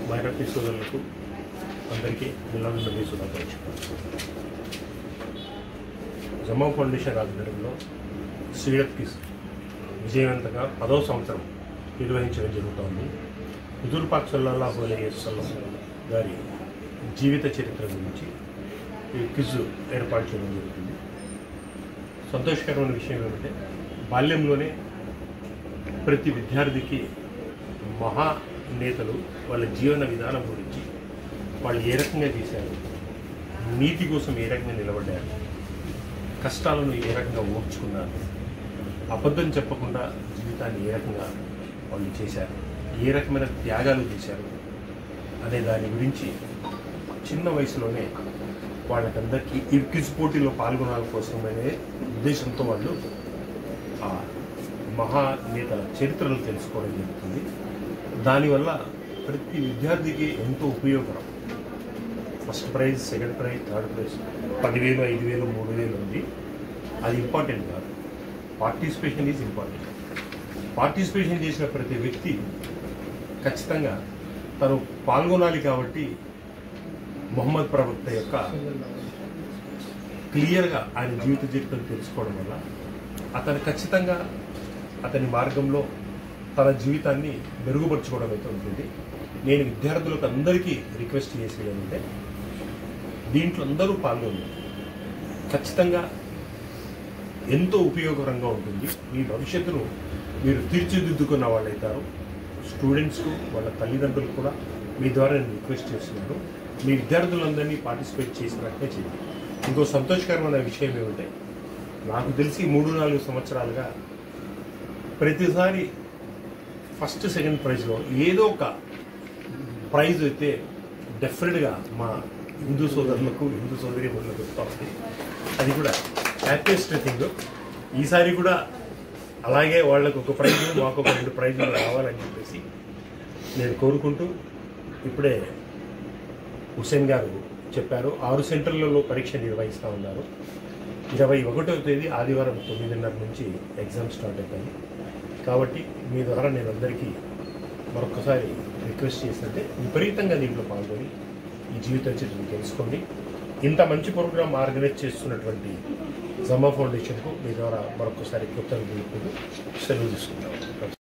Minority సోదరులకు అందరికీ మిలాదున్నబీ శుభాకాంక్షలు. జమా ఫౌండేషన్ ఆధ్వర్యంలో సీరత్ కిస్ విజయవంతంగా 10వ సంవత్సరం నిర్వహించడం జరుగుతోంది. హుజూర్ పాక్ సల్లల్లాహు అలైహి వసల్లం గారి జీవిత చరిత్ర గురించి ఈ క్విజ్ ఏర్పాటు చేయడం జరుగుతుంది. సంతోషకరమైన విషయం ఏమంటే బాల్యంలోనే ప్రతి విద్యార్థికి మహానేతలు వాళ్ళ జీవన విధానం గురించి వాళ్ళు ఏ రకంగా చేశారు, నీతి కోసం ఏ రకంగా నిలబడ్డారు, కష్టాలను ఏ రకంగా ఓర్చుకున్నారు, అబద్ధం చెప్పకుండా జీవితాన్ని ఏ రకంగా వాళ్ళు చేశారు, ఏ రకమైన త్యాగాలు చేశారు అనే దాని గురించి చిన్న వయసులోనే వాళ్ళకందరికీ ఈ క్విజ్ పోటీలో పాల్గొనాల కోసమనే ఉద్దేశంతో వాళ్ళు ఆ మహానేతల చరిత్రలు తెలుసుకోవడం జరుగుతుంది. దానివల్ల ప్రతి విద్యార్థికి ఎంతో ఉపయోగకరం. First prize, second prize, third prize 10,000, 5,000, 3,000 ఉంది. అది ఇంపార్టెంట్ కాదు. Participation is important. పార్టిసిపేషన్ చేసిన ప్రతి వ్యక్తి ఖచ్చితంగా తను పాల్గొనాలి. కాబట్టి మొహమ్మద్ ప్రవక్త యొక్క క్లియర్గా ఆయన జీవిత చరిత్రను తెలుసుకోవడం వల్ల అతను ఖచ్చితంగా అతని మార్గంలో తన జీవితాన్ని మెరుగుపరుచుకోవడం అయితే ఉంటుంది. నేను విద్యార్థులకు అందరికీ రిక్వెస్ట్ చేసేది ఏంటంటే దీంట్లో అందరూ పాల్గొని ఖచ్చితంగా ఎంతో ఉపయోగకరంగా ఉంటుంది. మీ భవిష్యత్తును మీరు తీర్చిదిద్దుకున్న వాళ్ళు అవుతారు. స్టూడెంట్స్కు వాళ్ళ తల్లిదండ్రులు కూడా మీ ద్వారా నేను రిక్వెస్ట్ చేస్తున్నాను. మీ విద్యార్థులందరినీ పార్టిసిపేట్ చేసినట్టే చేయండి. ఇంకో సంతోషకరమైన విషయం ఏమంటే నాకు తెలిసి 3-4 సంవత్సరాలుగా ప్రతిసారి ఫస్ట్, సెకండ్ ప్రైజ్లో ఏదో ఒక ప్రైజ్ అయితే డెఫినెట్గా మా హిందూ సోదరులకు, హిందూ సోదరీమణులకు వస్తూ ఉంది. అది కూడా హ్యాపీయెస్ట్ థింగ్. ఈసారి కూడా అలాగే వాళ్ళకు ఒక ప్రైజ్, మాకు ఒక 2 ప్రైజులు రావాలని చెప్పేసి నేను కోరుకుంటూ, ఇప్పుడే హుసేన్ గారు చెప్పారు 6 సెంటర్లలో పరీక్ష నిర్వహిస్తూ ఉన్నారు. 21వ తేదీ ఆదివారం 9:30 నుంచి ఎగ్జామ్ స్టార్ట్ అవుతాయి. కాబట్టి మీ ద్వారా నేను అందరికీ మరొకసారి రిక్వెస్ట్ చేస్తుంటే విపరీతంగా దీంట్లో పాల్గొని ఈ జీవిత చరిత్రను తెలుసుకోండి. ఇంత మంచి ప్రోగ్రాం ఆర్గనైజ్ చేస్తున్నటువంటి జమా ఫౌండేషన్కు మీ ద్వారా మరొకసారి కృతజ్ఞతలు సెలవు తీసుకుంటాం.